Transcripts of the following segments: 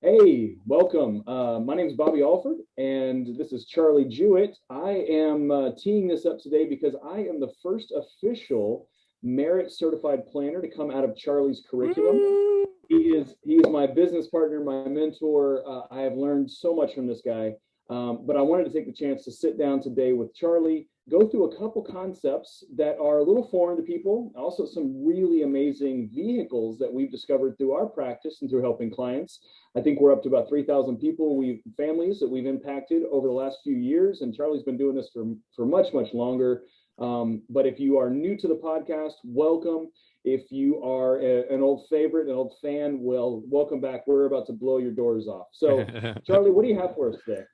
Hey, welcome. My name is Bobby Alford, and this is Charlie Jewett. I am teeing this up today because I am the first official merit certified planner to come out of Charlie's curriculum. Woo! He is my business partner, my mentor. I have learned so much from this guy. But I wanted to take the chance to sit down today with Charlie, go through a couple concepts that are a little foreign to people, also some really amazing vehicles that we've discovered through our practice and through helping clients. I think we're up to about 3,000 people, families that we've impacted over the last few years, and Charlie's been doing this for much longer. But if you are new to the podcast, welcome. If you are an old favorite, an old fan, well, welcome back. We're about to blow your doors off. So, Charlie, what do you have for us today?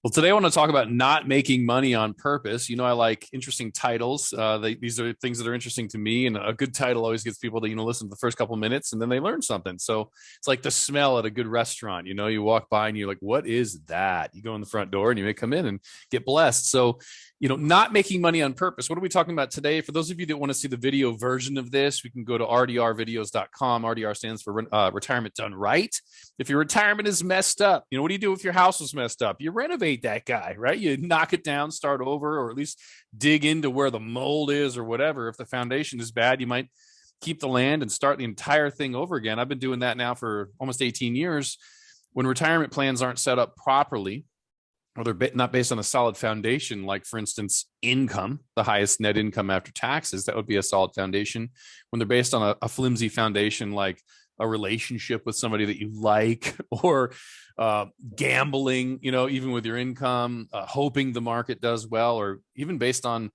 Well, today I want to talk about not making money on purpose. I like interesting titles. These are things that are interesting to me, and a good title always gets people to listen to the first couple minutes, and then they learn something. So it's like the smell at a good restaurant. You walk by and you're like, "What is that?" You go in the front door and you may come in and get blessed. So not making money on purpose. What are we talking about today? For those of you that want to see the video version of this, we can go to rdrvideos.com. RDR stands for retirement done right. If your retirement is messed up, what do you do if your house is messed up? You renovate that guy, right? You knock it down, start over, or at least dig into where the mold is or whatever. If the foundation is bad, you might keep the land and start the entire thing over again. I've been doing that now for almost 18 years. When retirement plans aren't set up properly, or they're not based on a solid foundation, like, for instance, income, the highest net income after taxes, that would be a solid foundation. When they're based on a flimsy foundation, like a relationship with somebody that you like, or gambling, even with your income, hoping the market does well, or even based on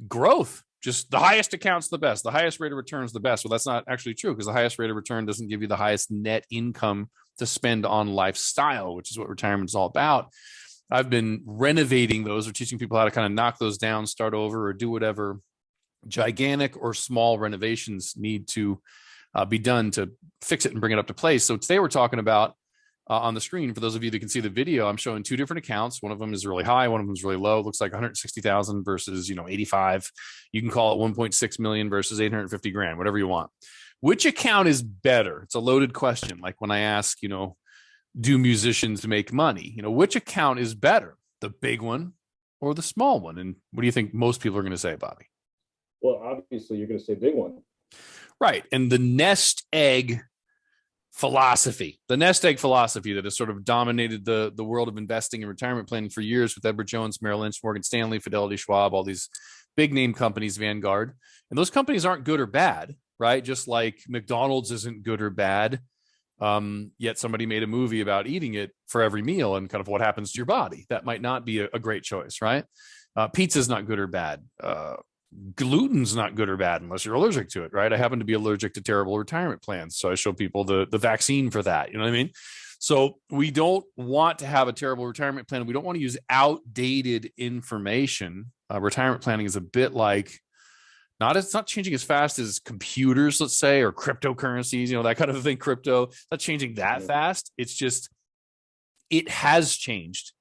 growth, just the highest account's the best, the highest rate of return is the best. Well, that's not actually true, because the highest rate of return doesn't give you the highest net income to spend on lifestyle, which is what retirement is all about. I've been renovating those, or teaching people how to kind of knock those down, start over, or do whatever gigantic or small renovations need to be done to fix it and bring it up to place. So today we're talking about on the screen, for those of you that can see the video, I'm showing two different accounts. One of them is really high, one of them is really low. It looks like 160,000 versus 85. You can call it 1.6 million versus 850 grand, whatever you want. Which account is better? It's a loaded question. Like when I ask, do musicians make money? Which account is better, the big one or the small one? And what do you think most people are going to say, Bobby? Well, obviously, you're going to say big one. Right. And the nest egg philosophy that has sort of dominated the world of investing and retirement planning for years, with Edward Jones, Merrill Lynch, Morgan Stanley, Fidelity, Schwab, all these big name companies, Vanguard. And those companies aren't good or bad, right? Just like McDonald's isn't good or bad. Yet somebody made a movie about eating it for every meal and kind of what happens to your body. That might not be a great choice, right? Pizza's not good or bad. Gluten's not good or bad unless you're allergic to it, right? I happen to be allergic to terrible retirement plans, so I show people the vaccine for that. You know what I mean? So we don't want to have a terrible retirement plan. We don't want to use outdated information. Retirement planning is a bit like, it's not changing as fast as computers, let's say, or cryptocurrencies, that kind of thing. Crypto, it's not changing that fast. It's just, it has changed,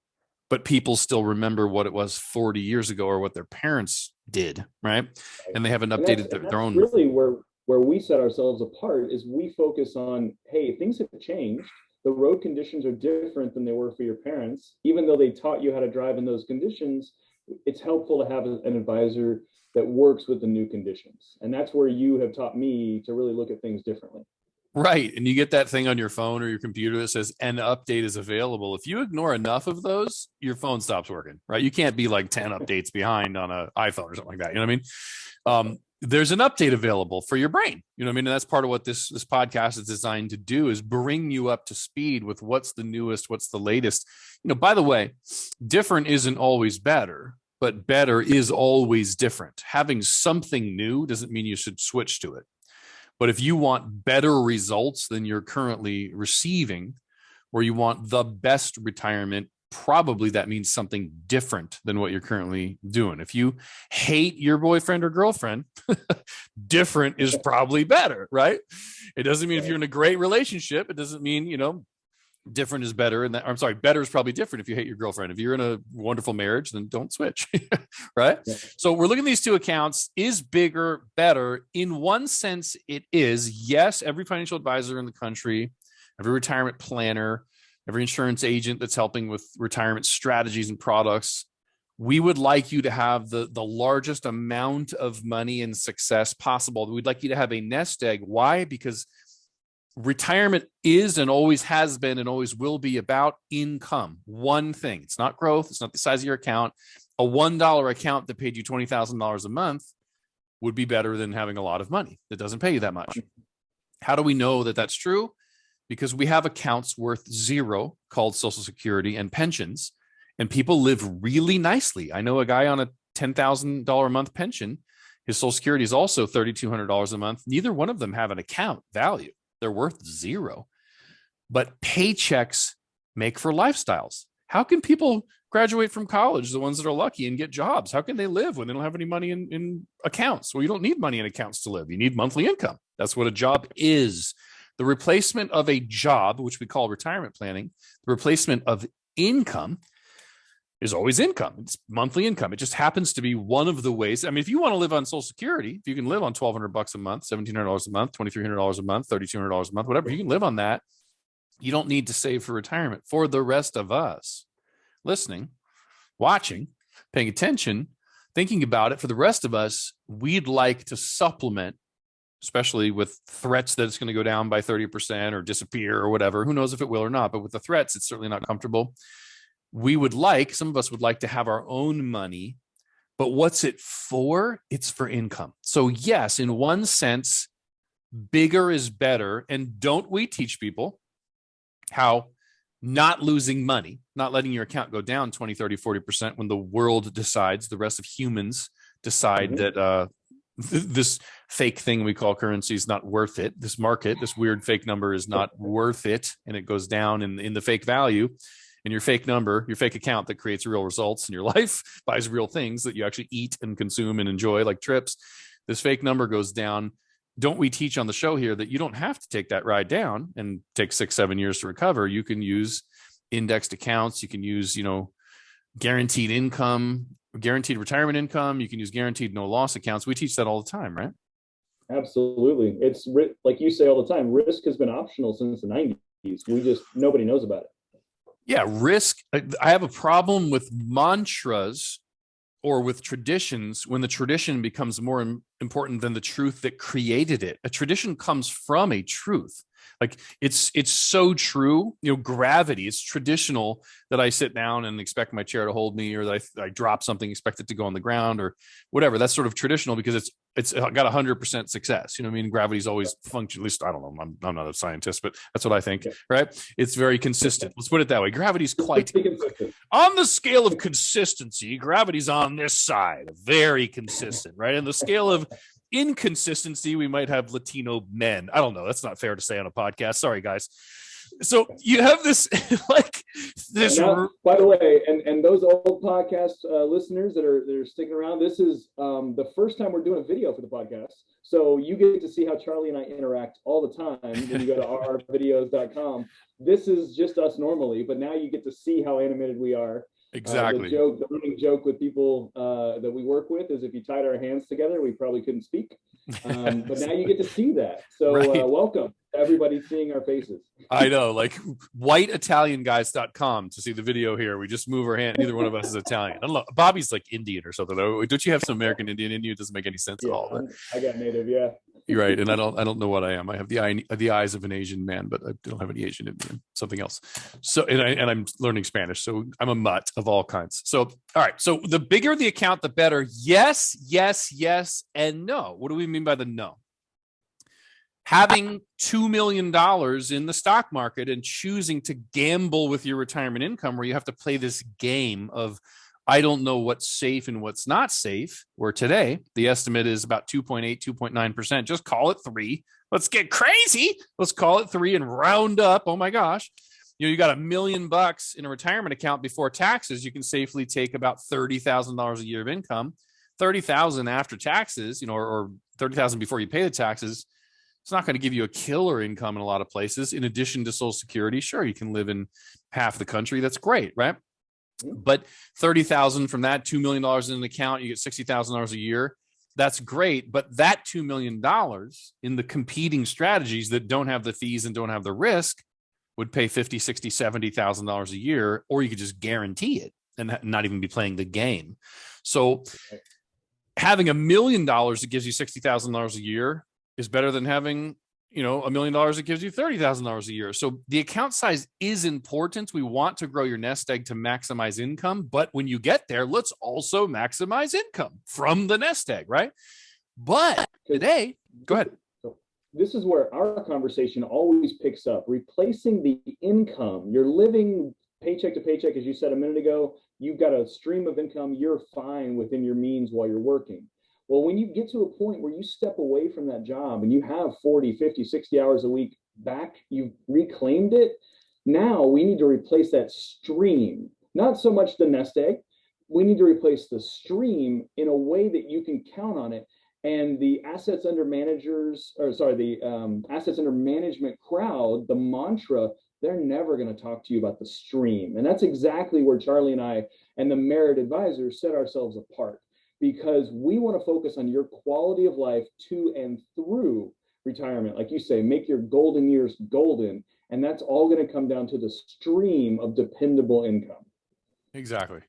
but people still remember what it was 40 years ago or what their parents did, right? And they haven't updated their own. Really where we set ourselves apart is we focus on, hey, things have changed. The road conditions are different than they were for your parents. Even though they taught you how to drive in those conditions, it's helpful to have an advisor that works with the new conditions. And that's where you have taught me to really look at things differently. Right. And you get that thing on your phone or your computer that says an update is available. If you ignore enough of those, your phone stops working, right? You can't be like 10 updates behind on an iPhone or something like that. You know what I mean? There's an update available for your brain. You know what I mean? And that's part of what this podcast is designed to do, is bring you up to speed with what's the newest, what's the latest. By the way, different isn't always better, but better is always different. Having something new doesn't mean you should switch to it. But if you want better results than you're currently receiving, or you want the best retirement, probably that means something different than what you're currently doing. If you hate your boyfriend or girlfriend, different is probably better, right? It doesn't mean if you're in a great relationship, it doesn't mean, different is better. And better is probably different if you hate your girlfriend. If you're in a wonderful marriage, then don't switch, right? Yeah. So we're looking at these two accounts. Is bigger better? In one sense, it is. Yes, every financial advisor in the country every retirement planner, every insurance agent that's helping with retirement strategies and products, we would like you to have the largest amount of money and success possible. We'd like you to have a nest egg. Why? Because retirement is and always has been and always will be about income. One thing. It's not growth. It's not the size of your account. A $1 account that paid you $20,000 a month would be better than having a lot of money that doesn't pay you that much. How do we know that that's true? Because we have accounts worth zero called Social Security and pensions, and people live really nicely. I know a guy on a $10,000 a month pension. His Social Security is also $3,200 a month. Neither one of them have an account value. They're worth zero. But paychecks make for lifestyles. How can people graduate from college, the ones that are lucky, and get jobs? How can they live when they don't have any money in accounts? Well, you don't need money in accounts to live. You need monthly income. That's what a job is. The replacement of a job, which we call retirement planning, the replacement of income is always income. It's monthly income. It just happens to be one of the ways. I mean, if you want to live on Social Security, if you can live on $1,200 a month, $1,700 a month, $2,300 a month, $3,200 a month, whatever, you can live on that. You don't need to save for retirement. For the rest of us listening, watching, paying attention, thinking about it, for the rest of us, we'd like to supplement, especially with threats that it's going to go down by 30% or disappear or whatever. Who knows if it will or not, but with the threats, it's certainly not comfortable. Some of us would like to have our own money, but what's it for? It's for income. So yes, in one sense, bigger is better. And don't we teach people how not losing money, not letting your account go down 20, 30, 40% when the world decides, the rest of humans decide that this fake thing we call currency is not worth it. This market, this weird fake number is not worth it. And it goes down in the fake value. And your fake number, your fake account that creates real results in your life, buys real things that you actually eat and consume and enjoy, like trips. This fake number goes down. Don't we teach on the show here that you don't have to take that ride down and take 6-7 years to recover? You can use indexed accounts. You can use, guaranteed income, guaranteed retirement income. You can use guaranteed no loss accounts. We teach that all the time, right? Absolutely. It's like you say all the time, risk has been optional since the 90s. Nobody knows about it. Yeah, risk. I have a problem with mantras or with traditions when the tradition becomes more important than the truth that created it. A tradition comes from a truth. Like it's so true. Gravity. It's traditional that I sit down and expect my chair to hold me, or that I drop something, expect it to go on the ground, or whatever. That's sort of traditional because it's got 100% success. Gravity's always functioned. At least I don't know. I'm not a scientist, but that's what I think. Yeah. Right? It's very consistent. Let's put it that way. Gravity's quite on the scale of consistency. Gravity's on this side, very consistent, right? And the scale of inconsistency, we might have Latino men. I don't know. That's not fair to say on a podcast. Sorry, guys. So you have this Now, by the way, and those old podcast listeners that are sticking around, this is the first time we're doing a video for the podcast. So you get to see how Charlie and I interact all the time when you go to rrvideos.com. This is just us normally, but now you get to see how animated we are. Exactly. The running joke with people that we work with is if you tied our hands together, we probably couldn't speak. But now you get to see that. So right. Welcome to everybody seeing our faces. I know, like whiteitalianguys.com to see the video here. We just move our hand. Neither one of us is Italian. I don't know. Bobby's like Indian or something. Don't you have some American Indian in you? It doesn't make any sense at all. But I got native, yeah. You're right, and I don't know what I am. I have the eyes of an Asian man, but I don't have any Asian in me. Something else. So, and I'm learning Spanish, so I'm a mutt of all kinds. So, all right. So the bigger the account, the better. Yes, yes, yes, and no. What do we mean by the no? Having $2 million in the stock market and choosing to gamble with your retirement income, where you have to play this game of, I don't know what's safe and what's not safe, where today the estimate is about 2.8, 2.9%. Just call it 3. Let's get crazy. Let's call it 3 and round up. Oh my gosh. You got $1 million in a retirement account before taxes. You can safely take about $30,000 a year of income, $30,000 after taxes, or $30,000 before you pay the taxes. It's not going to give you a killer income in a lot of places. In addition to Social Security, sure, you can live in half the country. That's great, right? But $30,000 from that, $2 million in an account, you get $60,000 a year. That's great. But that $2 million in the competing strategies that don't have the fees and don't have the risk would pay $50,000, $60,000, $70,000 a year, or you could just guarantee it and not even be playing the game. So having $1 million that gives you $60,000 a year is better than having, $1 million that gives you $30,000 a year. So the account size is important. We want to grow your nest egg to maximize income, but when you get there, let's also maximize income from the nest egg, right? But today, go ahead. This is where our conversation always picks up. Replacing the income. You're living paycheck to paycheck, as you said a minute ago. You've got a stream of income. You're fine within your means while you're working. Well, when you get to a point where you step away from that job and you have 40, 50, 60 hours a week back, you've reclaimed it. Now we need to replace that stream, not so much the nest egg. We need to replace the stream in a way that you can count on it. And the assets under assets under management crowd, the mantra, they're never going to talk to you about the stream. And that's exactly where Charlie and I and the Merit Advisors set ourselves apart, because we want to focus on your quality of life to and through retirement. Like you say, make your golden years golden. And that's all going to come down to the stream of dependable income. Exactly.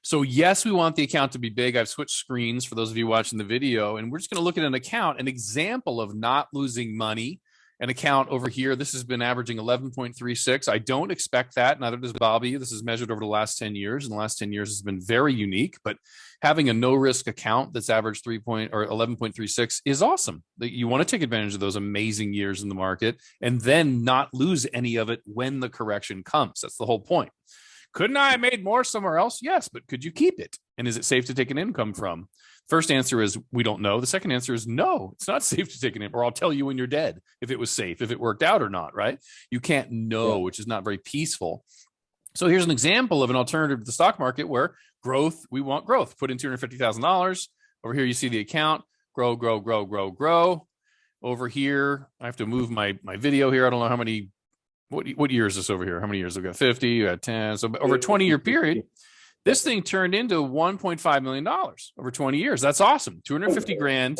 So yes, we want the account to be big. I've switched screens for those of you watching the video, and we're just going to look at an example of not losing money. An account over here, this has been averaging 11.36. I don't expect that. Neither does Bobby. This is measured over the last 10 years, and the last 10 years has been very unique. But having a no-risk account that's averaged 11.36 is awesome. You want to take advantage of those amazing years in the market and then not lose any of it when the correction comes. That's the whole point. Couldn't I have made more somewhere else? Yes, but could you keep it? And is it safe to take an income from? First answer is we don't know. The second answer is no, it's not safe to take an income, or I'll tell you when you're dead if it was safe, if it worked out or not, right? You can't know, which is not very peaceful. So here's an example of an alternative to the stock market where growth, we want growth. Put in $250,000. Over here, you see the account, grow, grow, grow, grow, grow. Over here, I have to move my video here. I don't know how many. What year is this over here? How many years? I've got 50, you got 10. So over a 20-year period, this thing turned into $1.5 million over 20 years. That's awesome. 250 grand,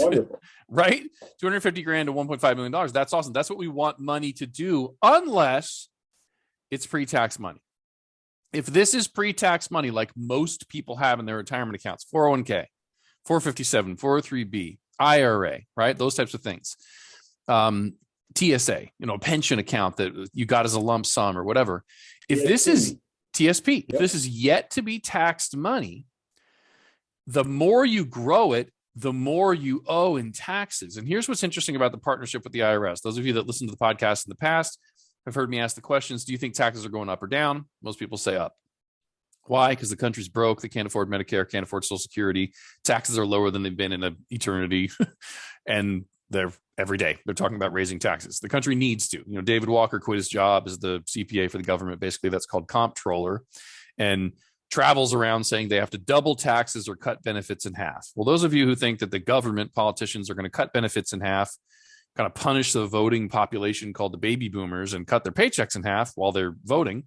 right? 250 grand to $1.5 million. That's awesome. That's what we want money to do, unless it's pre-tax money. If this is pre-tax money, like most people have in their retirement accounts, 401k, 457, 403b, IRA, right? Those types of things. TSA, a pension account that you got as a lump sum or whatever. If this is TSP, if this is yet to be taxed money, the more you grow it, the more you owe in taxes. And here's what's interesting about the partnership with the IRS. Those of you that listened to the podcast in the past have heard me ask the questions, do you think taxes are going up or down? Most people say up. Why? Because the country's broke. They can't afford Medicare, can't afford Social Security. Taxes are lower than they've been in an eternity. And they're every day they're talking about raising taxes. The country needs to. David Walker quit his job as the CPA for the government. Basically, that's called comptroller, and travels around saying they have to double taxes or cut benefits in half. Well, those of you who think that the government politicians are going to cut benefits in half, kind of punish the voting population called the baby boomers and cut their paychecks in half while they're voting,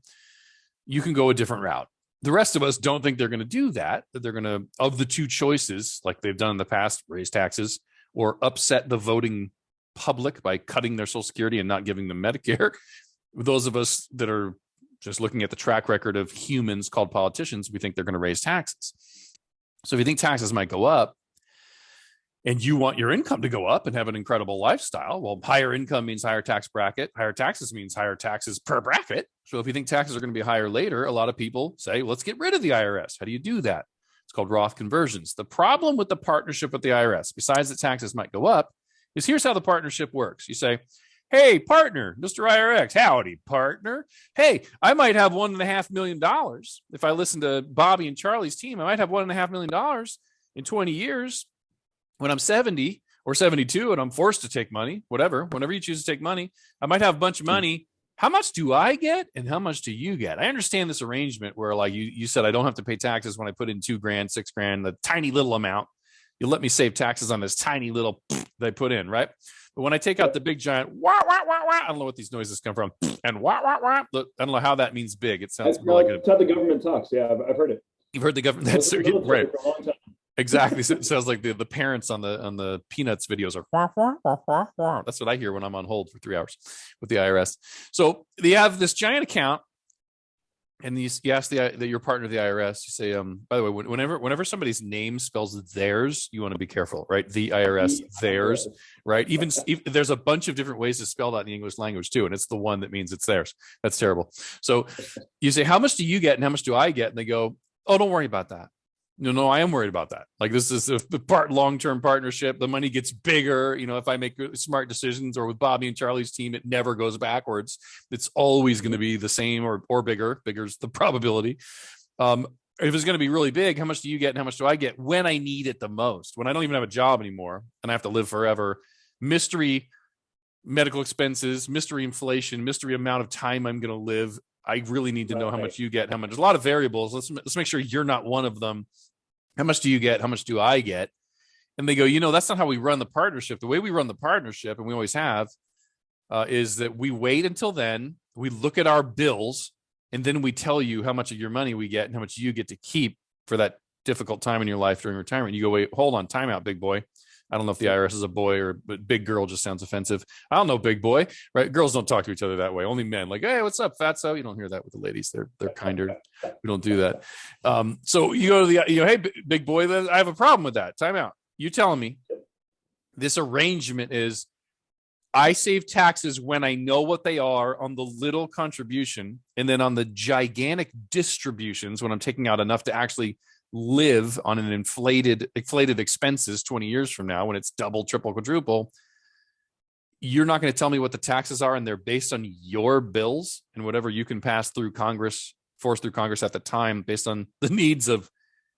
you can go a different route. The rest of us don't think they're going to do that they're going to, of the two choices, like they've done in the past, raise taxes or upset the voting public by cutting their Social Security and not giving them Medicare. Those of us that are just looking at the track record of humans called politicians, we think they're going to raise taxes. So if you think taxes might go up and you want your income to go up and have an incredible lifestyle, well, higher income means higher tax bracket. Higher taxes means higher taxes per bracket. So if you think taxes are going to be higher later, a lot of people say, let's get rid of the IRS. How do you do that? It's called Roth conversions. The problem with the partnership with the IRS, besides that taxes might go up, is here's how the partnership works. You say, hey, partner, Mr. IRX, howdy, partner. Hey, I might have $1.5 million. If I listen to Bobby and Charlie's team, I might have $1.5 million in 20 years when I'm 70 or 72 and I'm forced to take money, whenever you choose to take money, I might have a bunch of money. How much do I get and how much do you get? I understand this arrangement where, like you said, I don't have to pay taxes when I put in $2,000, $6,000, the tiny little amount. You let me save taxes on this tiny little that I put in, right? But when I take out the big giant, wah, wah, wah, wah, I don't know what these noises come from, and wah, wah, wah, look, I don't know how that means big. It sounds more like that's how the government talks. Yeah, I've heard it. You've heard the government. That's right. Exactly. So it sounds like the parents on the Peanuts videos are wah, wah, wah, wah, wah. That's what I hear when I'm on hold for 3 hours with the IRS. So they have this giant account, and you ask your partner, the IRS, you say, by the way, whenever somebody's name spells theirs, you want to be careful, right? The IRS, theirs, right? Even there's a bunch of different ways to spell that in the English language too, and it's the one that means it's theirs. That's terrible. So you say, how much do you get and how much do I get? And they go, oh, don't worry about that. No, I am worried about that. Like, this is a long-term partnership. The money gets bigger. If I make smart decisions, or with Bobby and Charlie's team, it never goes backwards. It's always going to be the same or bigger. Bigger's the probability. If it's going to be really big, how much do you get and how much do I get when I need it the most? When I don't even have a job anymore and I have to live forever. Mystery medical expenses, mystery inflation, mystery amount of time I'm going to live. I really need to know how much you get, how much. There's a lot of variables. Let's make sure you're not one of them. How much do you get? How much do I get? And they go, that's not how we run the partnership. The way we run the partnership, and we always have, is that we wait until then, we look at our bills, and then we tell you how much of your money we get and how much you get to keep for that difficult time in your life during retirement. You go, wait, hold on, time out, big boy. I don't know if the IRS is a boy but big girl just sounds offensive. I don't know, big boy, right? Girls don't talk to each other that way. Only men, like, hey, what's up, fatso? You don't hear that with the ladies. They're kinder. We don't do that. So you go to hey, big boy, I have a problem with that. Time out. You telling me this arrangement is I save taxes when I know what they are on the little contribution, and then on the gigantic distributions when I'm taking out enough to actually live on an inflated expenses 20 years from now when it's double, triple, quadruple. You're not going to tell me what the taxes are, and they're based on your bills and whatever you can force through Congress at the time, based on the needs of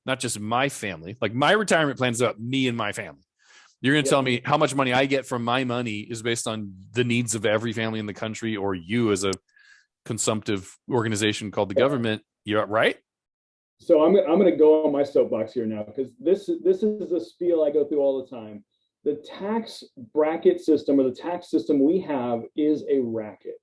not just my family. Like, my retirement plan is about me and my family. You're going to tell me how much money I get from my money is based on the needs of every family in the country, or you as a consumptive organization called the government. You're right. So I'm going to go on my soapbox here now, because this is a spiel I go through all the time. The tax bracket system, or the tax system we have, is a racket.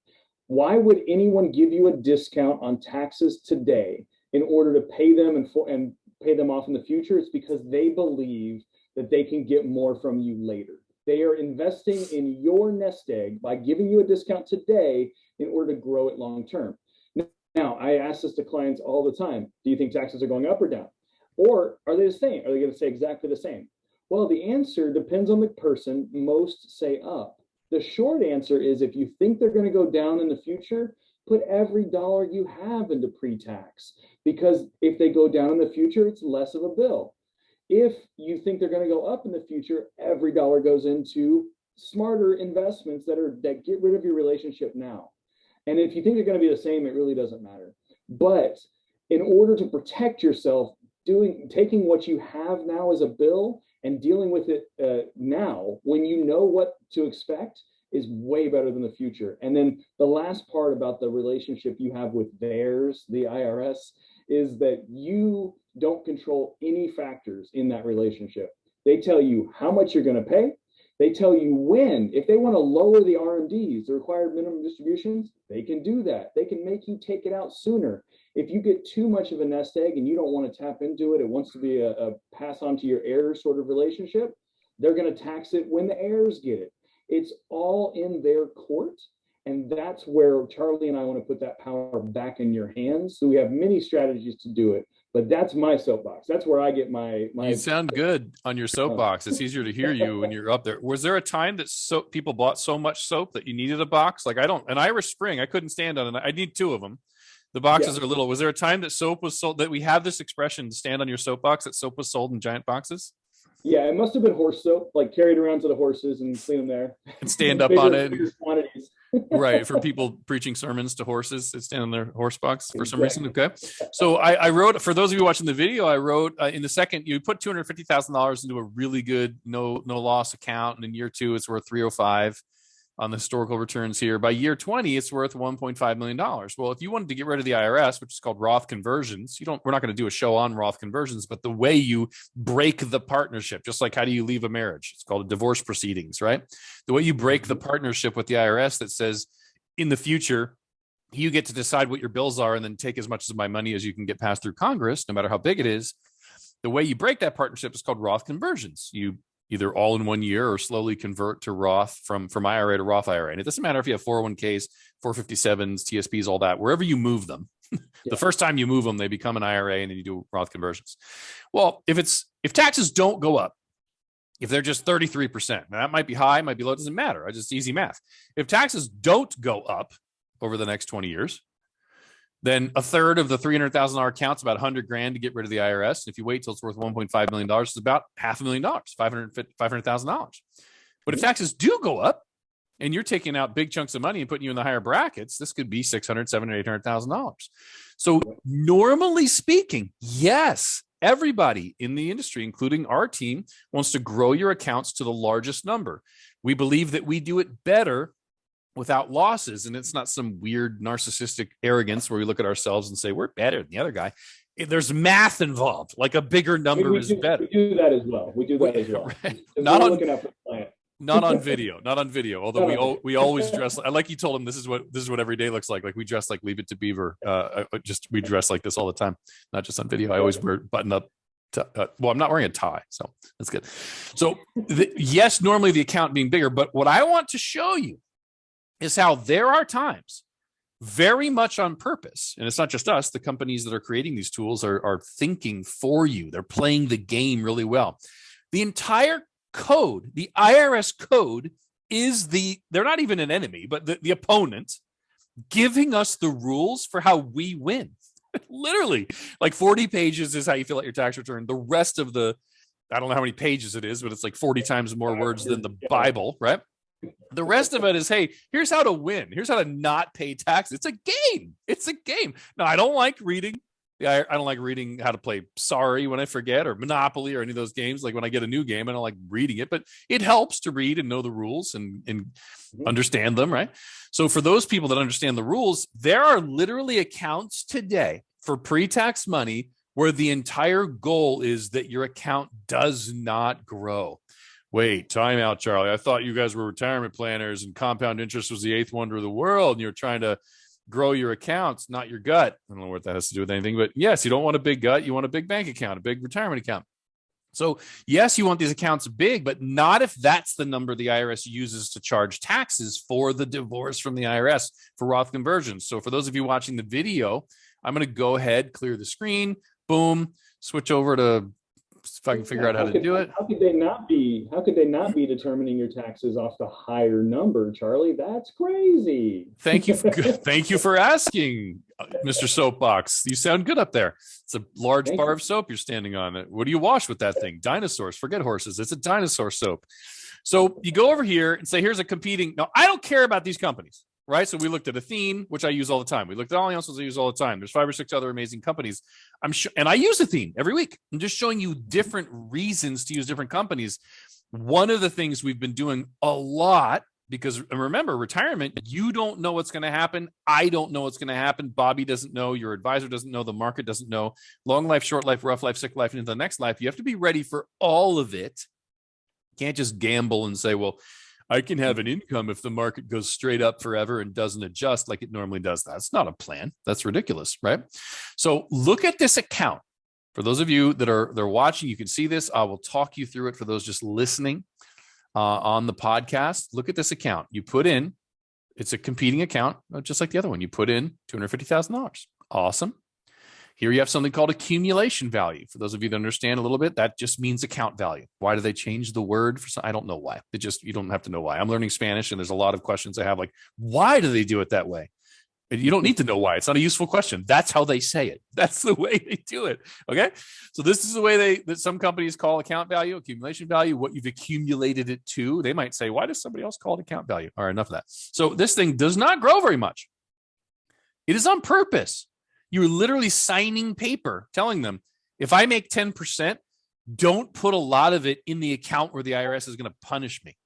Why would anyone give you a discount on taxes today in order to pay them and pay them off in the future? It's because they believe that they can get more from you later. They are investing in your nest egg by giving you a discount today in order to grow it long term. Now, I ask this to clients all the time. Do you think taxes are going up or down? Or are they the same? Are they going to say exactly the same? Well, the answer depends on the person. Most say up. The short answer is, if you think they're going to go down in the future, put every dollar you have into pre-tax, because if they go down in the future, it's less of a bill. If you think they're going to go up in the future, every dollar goes into smarter investments that get rid of your relationship now. And if you think they're going to be the same, it really doesn't matter. But in order to protect yourself, taking what you have now as a bill and dealing with it now, when you know what to expect, is way better than the future. And then the last part about the relationship you have with theirs, the IRS, is that you don't control any factors in that relationship. They tell you how much you're going to pay. They tell you when. If they want to lower the RMDs, the required minimum distributions, they can do that. They can make you take it out sooner. If you get too much of a nest egg and you don't want to tap into it, it wants to be a pass on to your heirs sort of relationship, they're going to tax it when the heirs get it. It's all in their court. And that's where Charlie and I want to put that power back in your hands. So we have many strategies to do it. But that's my soapbox. That's where I get my. You sound good on your soapbox. It's easier to hear you when you're up there. Was there a time that people bought so much soap that you needed a box? Like, an Irish Spring, I couldn't stand on it. I need two of them. The boxes are little. Was there a time that soap was sold, that we have this expression, stand on your soapbox, that soap was sold in giant boxes? Yeah, it must have been horse soap, like carried around to the horses and clean them there. And stand up on it. Quantities. Right, for people preaching sermons to horses, it's stand on their horse box for some reason. Okay, so I wrote, for those of you watching the video, I wrote in the second, you put $250,000 into a really good no loss account, and in year 2 it's worth 305 on the historical returns here. By year 20, it's worth $1.5 million. Well, if you wanted to get rid of the IRS, which is called Roth conversions, we're not going to do a show on Roth conversions, but the way you break the partnership, just like how do you leave a marriage? It's called a divorce proceedings, right? The way you break the partnership with the IRS that says, in the future, you get to decide what your bills are and then take as much of my money as you can get passed through Congress, no matter how big it is. The way you break that partnership is called Roth conversions. You either all in one year or slowly convert to Roth from IRA to Roth IRA. And it doesn't matter if you have 401ks, 457s, TSPs, all that, wherever you move them. The first time you move them, they become an IRA, and then you do Roth conversions. Well, if taxes don't go up, if they're just 33%, now that might be high, might be low, it doesn't matter. I just easy math. If taxes don't go up over the next 20 years, then a third of the $300,000 account's about $100,000 to get rid of the IRS. If you wait till it's worth $1.5 million, it's about $500,000, $500,000. But if taxes do go up and you're taking out big chunks of money and putting you in the higher brackets, this could be $600,000, $700,000, $800,000. So normally speaking, yes, everybody in the industry, including our team, wants to grow your accounts to the largest number. We believe that we do it better without losses. And it's not some weird narcissistic arrogance where we look at ourselves and say, we're better than the other guy. There's math involved, like a bigger number is better. We do that as well. Right. Not on video. Although we always dress like you told him, this is what every day looks like. Like we dress like Leave It to Beaver. We dress like this all the time, not just on video. I always wear button up. Well, I'm not wearing a tie, so that's good. So yes, normally the account being bigger, but what I want to show you is how there are times, very much on purpose, and it's not just us, the companies that are creating these tools are thinking for you. They're playing the game really well. The entire code, the IRS code, they're not even an enemy, but the opponent giving us the rules for how we win. Literally, like 40 pages is how you fill out your tax return. The rest of I don't know how many pages it is, but it's like 40 times more words than the Bible, right? The rest of it is, hey, here's how to win. Here's how to not pay taxes. It's a game. Now, I don't like reading. I don't like reading how to play Sorry when I forget, or Monopoly, or any of those games. Like when I get a new game, I don't like reading it, but it helps to read and know the rules and understand them, right? So for those people that understand the rules, there are literally accounts today for pre-tax money where the entire goal is that your account does not grow. Wait, time out, Charlie. I thought you guys were retirement planners and compound interest was the eighth wonder of the world, and you're trying to grow your accounts, not your gut. I don't know what that has to do with anything, but yes, you don't want a big gut. You want a big bank account, a big retirement account. So yes, you want these accounts big, but not if that's the number the IRS uses to charge taxes for the divorce from the IRS for Roth conversions. So for those of you watching the video, I'm going to go ahead, clear the screen, boom, switch over to, if I can figure out how to do it. How could they not be determining your taxes off the higher number, Charlie? That's crazy. Thank you for asking, Mr. Soapbox. You sound good up there. It's a large bar of soap you're standing on. What do you wash with that thing? Dinosaurs. Forget horses. It's a dinosaur soap. So you go over here and say, here's a competing. Now, I don't care about these companies. Right. So we looked at Athene, which I use all the time. We looked at Allianz, which I use all the time. There's 5 or 6 other amazing companies. And I use Athene every week. I'm just showing you different reasons to use different companies. One of the things we've been doing a lot, because remember, retirement, you don't know what's going to happen. I don't know what's going to happen. Bobby doesn't know. Your advisor doesn't know. The market doesn't know. Long life, short life, rough life, sick life, and into the next life. You have to be ready for all of it. You can't just gamble and say, well, I can have an income if the market goes straight up forever and doesn't adjust like it normally does. That's not a plan. That's ridiculous, right? So look at this account. For those of you they're watching, you can see this. I will talk you through it. For those just listening on the podcast, look at this account. You put in, it's a competing account, just like the other one. You put in $250,000. Awesome. Here you have something called accumulation value. For those of you that understand a little bit, that just means account value. Why do they change the word? I don't know why. You don't have to know why. I'm learning Spanish, and there's a lot of questions I have, like, why do they do it that way? And you don't need to know why. It's not a useful question. That's how they say it. That's the way they do it. Okay. So this is the way that some companies call account value, accumulation value, what you've accumulated it to. They might say, why does somebody else call it account value? All right, enough of that. So this thing does not grow very much. It is on purpose. You're literally signing paper telling them, if I make 10%, don't put a lot of it in the account where the IRS is going to punish me.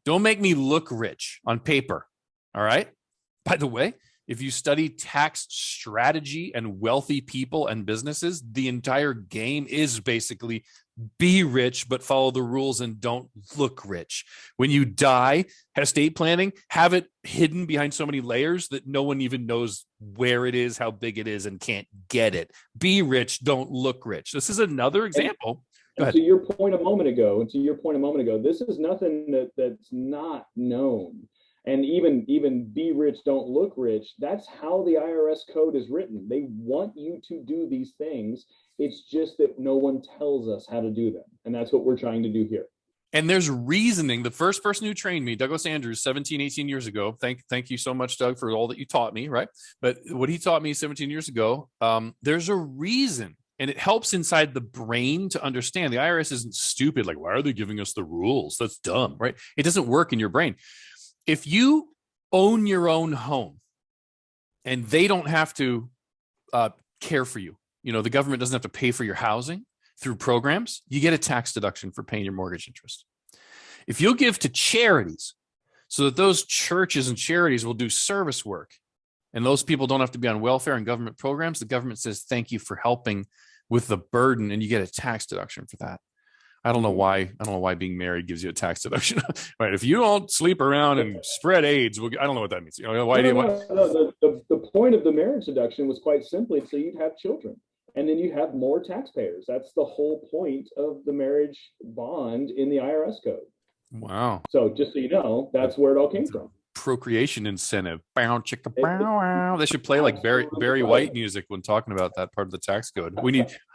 Don't make me look rich on paper. All right. By the way, If you study tax strategy and wealthy people and businesses, the entire game is basically be rich, but follow the rules and don't look rich. When you die, estate planning, have it hidden behind so many layers that no one even knows where it is, how big it is, and can't get it. Be rich, don't look rich. This is another example. Go ahead. To your point a moment ago, this is nothing that's not known. And even be rich, don't look rich. That's how the IRS code is written. They want you to do these things. It's just that no one tells us how to do them. And that's what we're trying to do here. And there's reasoning. The first person who trained me, Douglas Andrews, 17, 18 years ago. Thank you so much, Doug, for all that you taught me, right? But what he taught me 17 years ago, there's a reason. And it helps inside the brain to understand the IRS isn't stupid. Like, why are they giving us the rules? That's dumb, right? It doesn't work in your brain. If you own your own home and they don't have to care for you, the government doesn't have to pay for your housing through programs, you get a tax deduction for paying your mortgage interest. If you'll give to charities so that those churches and charities will do service work and those people don't have to be on welfare and government programs, the government says, thank you for helping with the burden, and you get a tax deduction for that. I don't know why being married gives you a tax deduction. Right? If you don't sleep around and spread AIDS, I don't know what that means. The point of the marriage deduction was quite simply so you'd have children, and then you have more taxpayers. That's the whole point of the marriage bond in the IRS code. Wow. So just so you know, that's where it all came from. Procreation incentive. Bow, chicka, bow, wow. They should play like Barry White music when talking about that part of the tax code.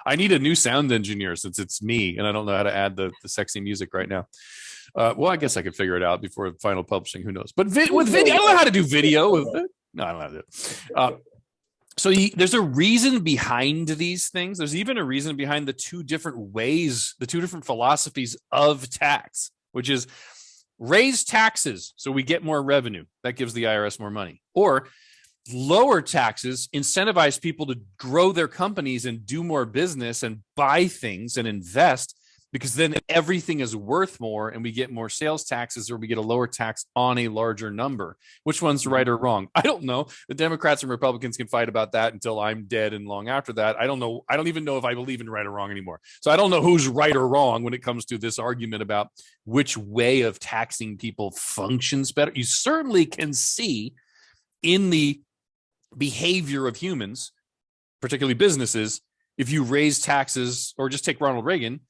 I need a new sound engineer since it's me and I don't know how to add the sexy music right now. Well, I guess I could figure it out before final publishing. Who knows? But with video, I don't know how to do video. No, I don't know how to do it. So there's a reason behind these things. There's even a reason behind the two different ways, the two different philosophies of tax, which is raise taxes so we get more revenue. That gives the IRS more money. Or lower taxes, incentivize people to grow their companies and do more business and buy things and invest, because then everything is worth more and we get more sales taxes, or we get a lower tax on a larger number. Which one's right or wrong? I don't know. The Democrats and Republicans can fight about that until I'm dead and long after that. I don't know. I don't even know if I believe in right or wrong anymore. So I don't know who's right or wrong when it comes to this argument about which way of taxing people functions better. You certainly can see in the behavior of humans, particularly businesses, if you raise taxes, or just take Ronald Reagan,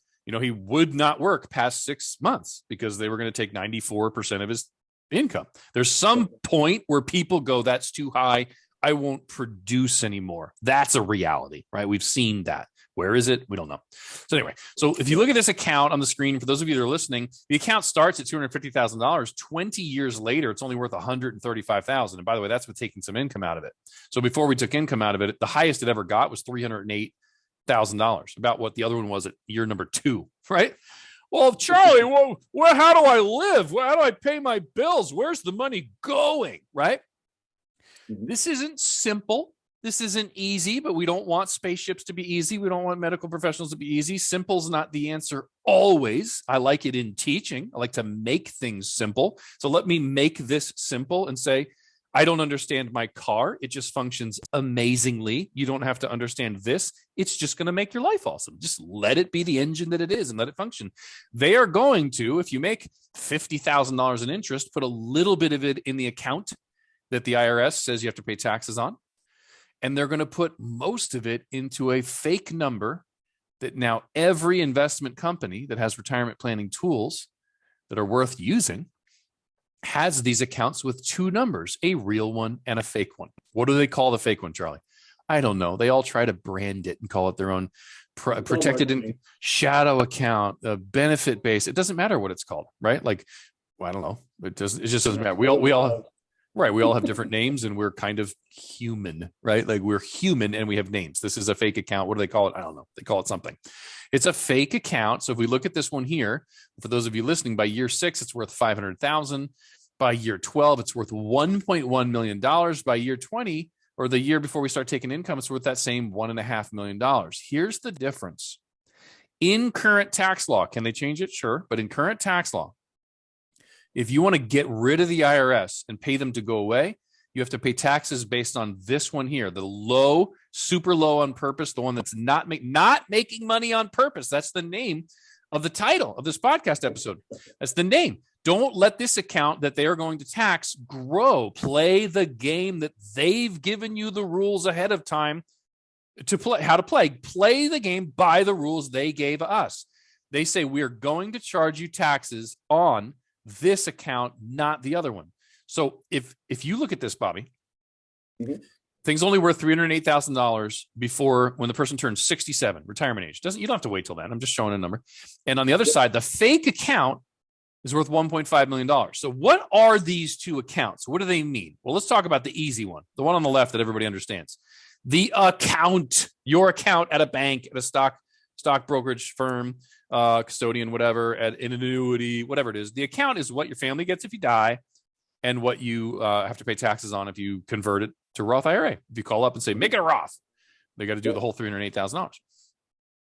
he would not work past 6 months because they were going to take 94% of his income. There's some point where people go, that's too high. I won't produce anymore. That's a reality, right? We've seen that. Where is it? We don't know. So anyway, if you look at this account on the screen, for those of you that are listening, the account starts at $250,000. 20 years later, it's only worth $135,000. And by the way, that's with taking some income out of it. So before we took income out of it, the highest it ever got was $308,000, about what the other one was at year number 2, right? Well, Charlie, how do I live? How do I pay my bills? Where's the money going, right? This isn't simple. This isn't easy, but we don't want spaceships to be easy. We don't want medical professionals to be easy. Simple's not the answer always. I like it in teaching. I like to make things simple. So let me make this simple and say, I don't understand my car. It just functions amazingly. You don't have to understand this. It's just going to make your life awesome. Just let it be the engine that it is and let it function. They are going to, if you make $50,000 in interest, put a little bit of it in the account that the IRS says you have to pay taxes on. And they're going to put most of it into a fake number that now every investment company that has retirement planning tools that are worth using has these accounts with two numbers, a real one and a fake one. What do they call the fake one, Charlie? I don't know. They all try to brand it and call it their own protected and shadow account, benefit base. It doesn't matter what it's called, right? Like, well, I don't know. It just doesn't matter. We all have different names, and we're kind of human, right? Like, we're human and we have names. This is a fake account. What do they call it? I don't know. They call it something. It's a fake account. So if we look at this one here, for those of you listening, by year 6, it's worth $500,000. By year 12, it's worth $1.1 million. By year 20, or the year before we start taking income, it's worth that same $1.5 million. Here's the difference. In current tax law, can they change it? Sure. But in current tax law, if you want to get rid of the IRS and pay them to go away, You have to pay taxes based on this one here, the low, super low on purpose, the one that's not making money on purpose. That's the name of the title of this podcast episode. That's the name. Don't let this account that they are going to tax grow. Play the game that they've given you the rules ahead of time to play, how to play. Play the game by the rules they gave us. They say we're going to charge you taxes on this account, not the other one. So if you look at this, Bobby, things only worth $308,000 before when the person turns 67, retirement age. You don't have to wait till then. I'm just showing a number. And on the other side, the fake account is worth $1.5 million. So what are these two accounts? What do they mean? Well, let's talk about the easy one, the one on the left that everybody understands. The account, your account at a bank, at a stock brokerage firm, custodian, whatever, at an annuity, whatever it is. The account is what your family gets if you die, and what you have to pay taxes on if you convert it to Roth IRA. If you call up and say, make it a Roth, they got to do the whole $308,000.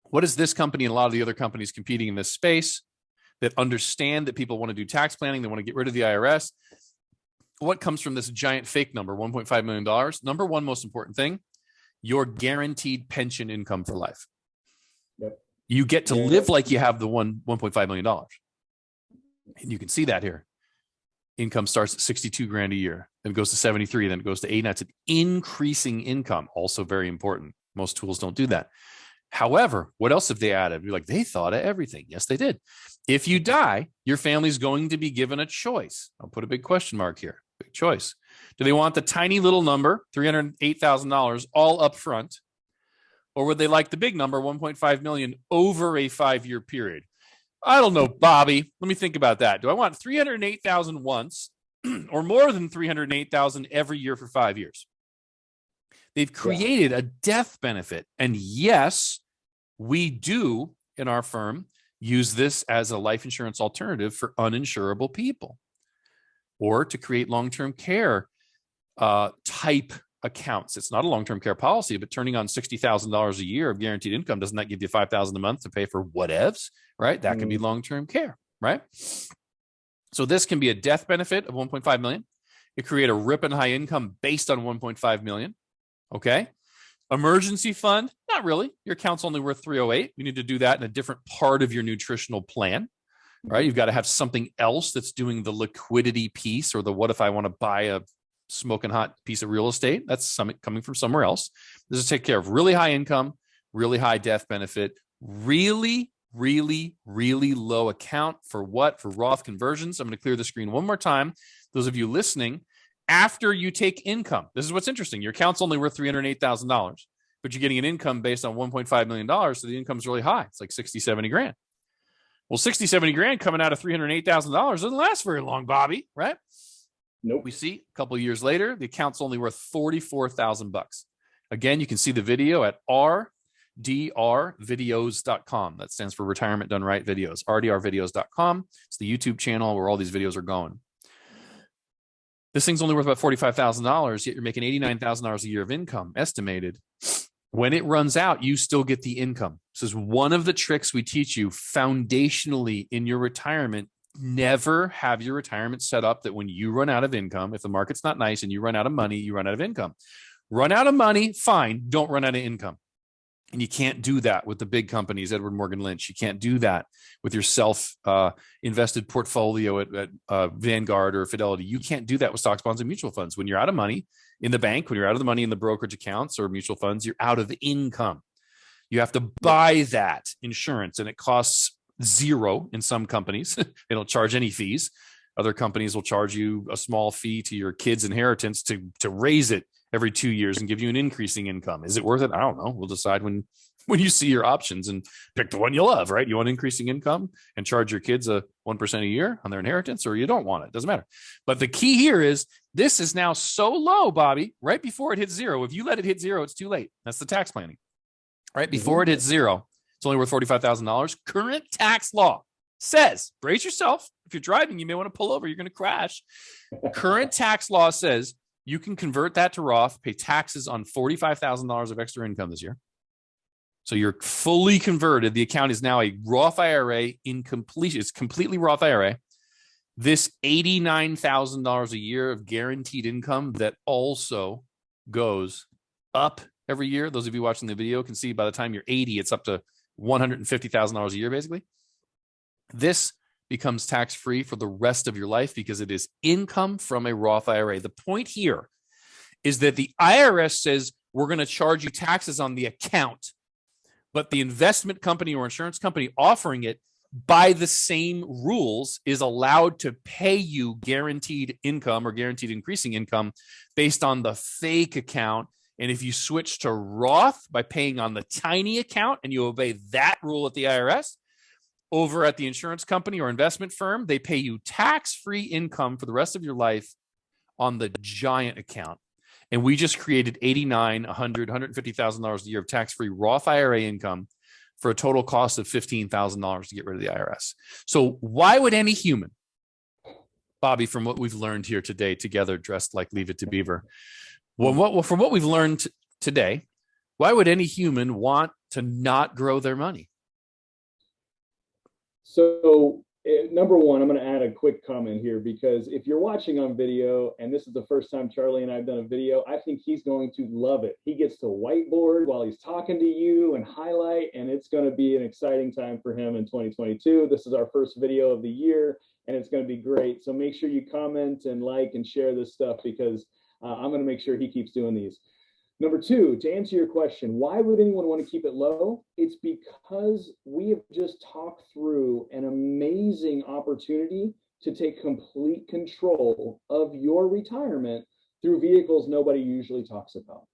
What is this company and a lot of the other companies competing in this space that understand that people want to do tax planning, they want to get rid of the IRS? What comes from this giant fake number, $1.5 million? Number one most important thing, your guaranteed pension income for life. Yep. You get to live like you have the $1.5 million. And you can see that here. Income starts at 62 grand a year, then it goes to 73, then it goes to 89. It's an increasing income, also very important. Most tools don't do that. However, what else have they added? You're like, they thought of everything. Yes, they did. If you die, your family's going to be given a choice. I'll put a big question mark here. Big choice. Do they want the tiny little number, $308,000, all up front? Or would they like the big number, $1.5 million, over a 5-year period? I don't know, Bobby. Let me think about that. Do I want $308,000 once or more than $308,000 every year for 5 years? They've created a death benefit. And yes, we do in our firm use this as a life insurance alternative for uninsurable people, or to create long-term care type accounts. It's not a long-term care policy, but turning on $60,000 a year of guaranteed income, doesn't that give you $5,000 a month to pay for whatevs, right? That can be long-term care, right? So this can be a death benefit of $1.5 million. It create a rip and high income based on $1.5 million. Okay. Emergency fund, not really. Your account's only worth $308. You need to do that in a different part of your nutritional plan, right? You've got to have something else that's doing the liquidity piece, or the what if I want to buy a smoking hot piece of real estate. That's something coming from somewhere else. This is take care of really high income, really high death benefit, really, really, really low account for what? For Roth conversions. I'm going to clear the screen one more time. Those of you listening, after you take income, this is what's interesting. Your account's only worth $308,000, but you're getting an income based on $1.5 million. So the income's really high. It's like 60, 70 grand. Well, 60, 70 grand coming out of $308,000 doesn't last very long, Bobby, right? Nope. We see a couple of years later, the account's only worth $44,000. Again, you can see the video at rdrvideos.com. That stands for Retirement Done Right Videos, rdrvideos.com. It's the YouTube channel where all these videos are going. This thing's only worth about $45,000, yet you're making $89,000 a year of income estimated. When it runs out, you still get the income. This is one of the tricks we teach you foundationally in your retirement. Never have your retirement set up that when you run out of income, if the market's not nice and you run out of money, you run out of income. Run out of money, fine. Don't run out of income. And you can't do that with the big companies, Edward Morgan Lynch. You can't do that with your self-invested portfolio at Vanguard or Fidelity. You can't do that with stocks, bonds, and mutual funds. When you're out of money in the bank, when you're out of the money in the brokerage accounts or mutual funds, you're out of income. You have to buy that insurance, and it costs zero in some companies. They don't charge any fees. Other companies will charge you a small fee to your kid's inheritance to raise it every 2 years and give you an increasing income. Is it worth it? I don't know. We'll decide when you see your options and pick the one you love, right? You want increasing income and charge your kids 1% a year on their inheritance, or you don't want it. Doesn't matter. But the key here is this is now so low, Bobby, right before it hits zero. If you let it hit zero, it's too late. That's the tax planning. Right before it hits zero, it's only worth $45,000. Current tax law says, brace yourself. If you're driving, you may want to pull over. You're going to crash. Current tax law says you can convert that to Roth, pay taxes on $45,000 of extra income this year. So you're fully converted. The account is now a Roth IRA in completion. It's completely Roth IRA. This $89,000 a year of guaranteed income that also goes up every year. Those of you watching the video can see by the time you're 80, it's up to $150,000 a year, basically. This becomes tax-free for the rest of your life because it is income from a Roth IRA. The point here is that the IRS says we're going to charge you taxes on the account, but the investment company or insurance company offering it by the same rules is allowed to pay you guaranteed income or guaranteed increasing income based on the fake account. And if you switch to Roth by paying on the tiny account and you obey that rule at the IRS, over at the insurance company or investment firm, they pay you tax-free income for the rest of your life on the giant account. And we just created $89,000, $100,000, $150,000 a year of tax-free Roth IRA income for a total cost of $15,000 to get rid of the IRS. So why would any human, Bobby, from what we've learned here today together, dressed like Leave It to Beaver, from what we've learned today, why would any human want to not grow their money? So number one, I'm going to add a quick comment here, because if you're watching on video, and this is the first time Charlie and I have done a video, I think he's going to love it. He gets to whiteboard while he's talking to you and highlight, and it's going to be an exciting time for him in 2022. This is our first video of the year, and it's going to be great. So make sure you comment and like and share this stuff, because I'm going to make sure he keeps doing these. Number two, to answer your question, why would anyone want to keep it low? It's because we have just talked through an amazing opportunity to take complete control of your retirement through vehicles nobody usually talks about.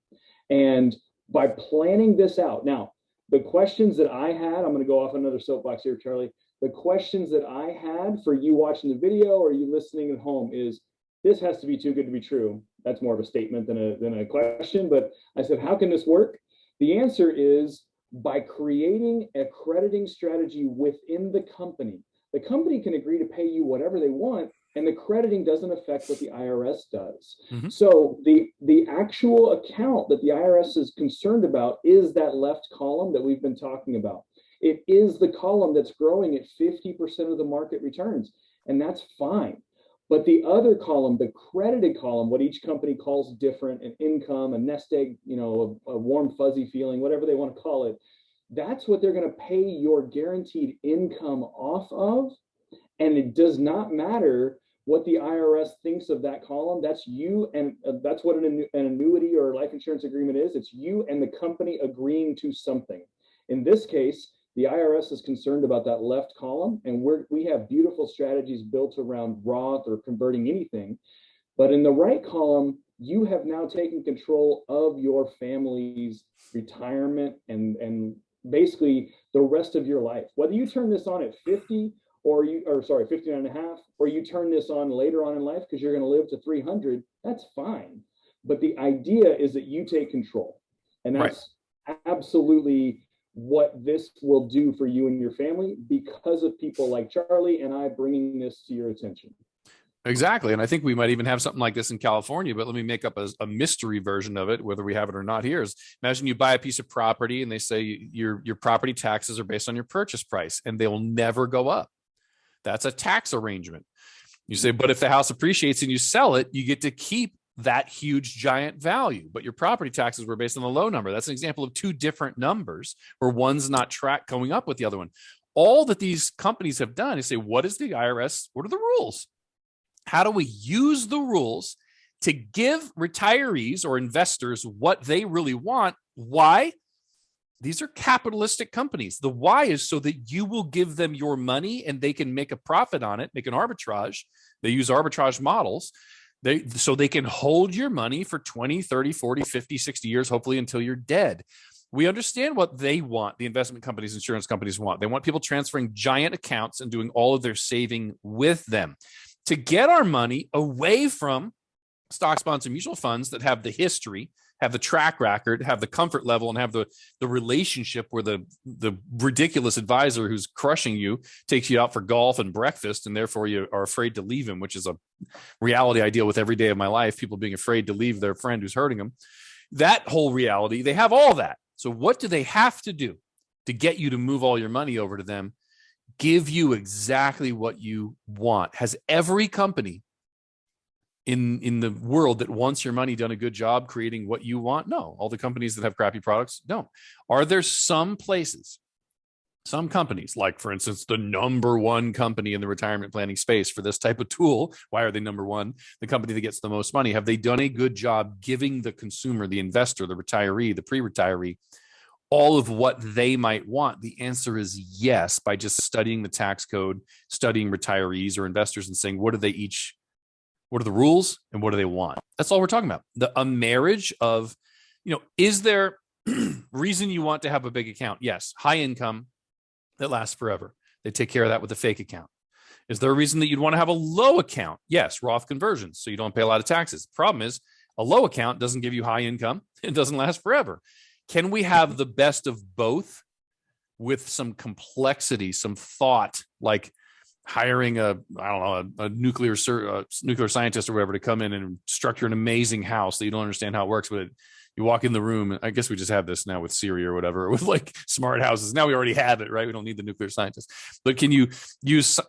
And by planning this out, now, the questions that I had, I'm going to go off another soapbox here, Charlie. The questions that I had for you watching the video or you listening at home is, this has to be too good to be true. That's more of a statement than a question. But I said, how can this work? The answer is by creating a crediting strategy within the company. The company can agree to pay you whatever they want, and the crediting doesn't affect what the IRS does. Mm-hmm. So the actual account that the IRS is concerned about is that left column that we've been talking about. It is the column that's growing at 50% of the market returns, and that's fine. But the other column, the credited column, what each company calls different, an income, a nest egg, a warm fuzzy feeling, whatever they want to call it, that's what they're going to pay your guaranteed income off of. And it does not matter what the IRS thinks of that column. That's you, and that's what an annuity or life insurance agreement is. It's you and the company agreeing to something. In this case, the IRS is concerned about that left column, and we have beautiful strategies built around Roth or converting anything. But in the right column, you have now taken control of your family's retirement and basically the rest of your life. Whether you turn this on at 50 59 and a half, or you turn this on later on in life because you're going to live to 300, that's fine. But the idea is that you take control, and that's absolutely what this will do for you and your family because of people like Charlie and I bringing this to your attention. Exactly. And I think we might even have something like this in California, but let me make up a mystery version of it, whether we have it or not. Here is, imagine you buy a piece of property and they say your property taxes are based on your purchase price and they will never go up. That's a tax arrangement. You say, but if the house appreciates and you sell it, you get to keep that huge giant value, but your property taxes were based on the low number. That's an example of two different numbers where one's not going up with the other one. All that these companies have done is say, what is the IRS? What are the rules? How do we use the rules to give retirees or investors what they really want? Why? These are capitalistic companies. The why is so that you will give them your money and they can make a profit on it, make an arbitrage. They use arbitrage models. So they can hold your money for 20, 30, 40, 50, 60 years, hopefully until you're dead. We understand what they want, the investment companies, insurance companies want. They want people transferring giant accounts and doing all of their saving with them to get our money away from stock, bonds, and mutual funds that have the history, have the track record, have the comfort level, and have the relationship where the ridiculous advisor who's crushing you takes you out for golf and breakfast, and therefore you are afraid to leave him, which is a reality I deal with every day of my life, people being afraid to leave their friend who's hurting them. That whole reality, they have all that. So what do they have to do to get you to move all your money over to them? give you exactly what you want. Has every company in the world that wants your money done a good job creating what you want? No. All the companies that have crappy products don't. Are there some places, some companies, like for instance, the number one company in the retirement planning space for this type of tool? Why are they number one? The company that gets the most money. Have they done a good job giving the consumer, the investor, the retiree, the pre-retiree, all of what they might want? The answer is yes, by just studying the tax code, studying retirees or investors and saying, what are they each, what are the rules and what do they want? That's all we're talking about. A marriage of, is there reason you want to have a big account? Yes. High income that lasts forever. They take care of that with a fake account. Is there a reason that you'd want to have a low account? Yes. Roth conversions, so you don't pay a lot of taxes. The problem is a low account doesn't give you high income. It doesn't last forever. Can we have the best of both with some complexity, some thought, like hiring a nuclear scientist or whatever to come in and structure an amazing house that you don't understand how it works, but you walk in the room. I guess we just have this now with Siri or whatever, with like smart houses. Now we already have it, right? We don't need the nuclear scientist. But can you use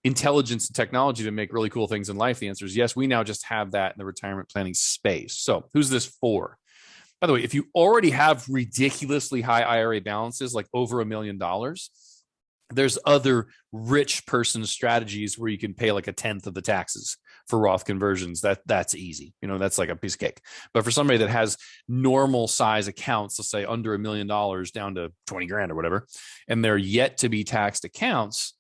intelligence and technology to make really cool things in life? The answer is yes. We now just have that in the retirement planning space. So who's this for? By the way, if you already have ridiculously high IRA balances, like over $1 million, there's other rich person strategies where you can pay like 1/10 of the taxes for Roth conversions. That's easy. That's like a piece of cake. But for somebody that has normal size accounts, let's say under $1 million down to 20 grand or whatever, and they're yet to be taxed accounts,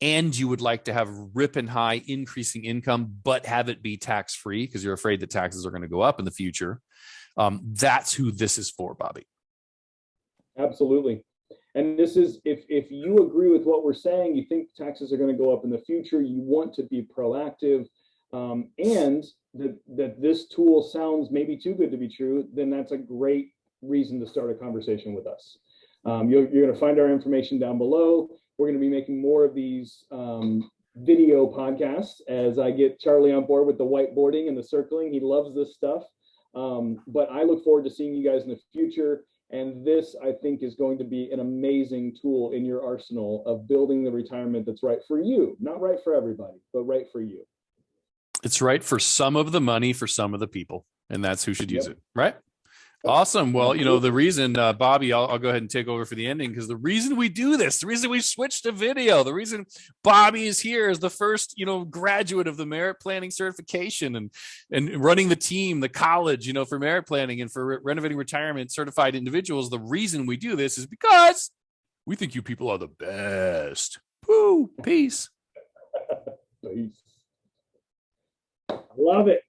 and you would like to have ripping high increasing income, but have it be tax free because you're afraid that taxes are going to go up in the future. That's who this is for, Bobby. Absolutely. And this is, if you agree with what we're saying, you think taxes are going to go up in the future, you want to be proactive, and that this tool sounds maybe too good to be true, then that's a great reason to start a conversation with us. You're going to find our information down below. We're going to be making more of these video podcasts as I get Charlie on board with the whiteboarding and the circling. He loves this stuff. But I look forward to seeing you guys in the future. And this, I think, is going to be an amazing tool in your arsenal of building the retirement that's right for you. Not right for everybody, but right for you. It's right for some of the money for some of the people. And that's who should use it, right? Awesome. Well, the reason, Bobby, I'll go ahead and take over for the ending, because the reason we do this, the reason we switched to video, the reason Bobby is here as the first, graduate of the merit planning certification and running the team, the college, for merit planning and for renovating retirement certified individuals. The reason we do this is because we think you people are the best. Woo, peace. Peace. Love it.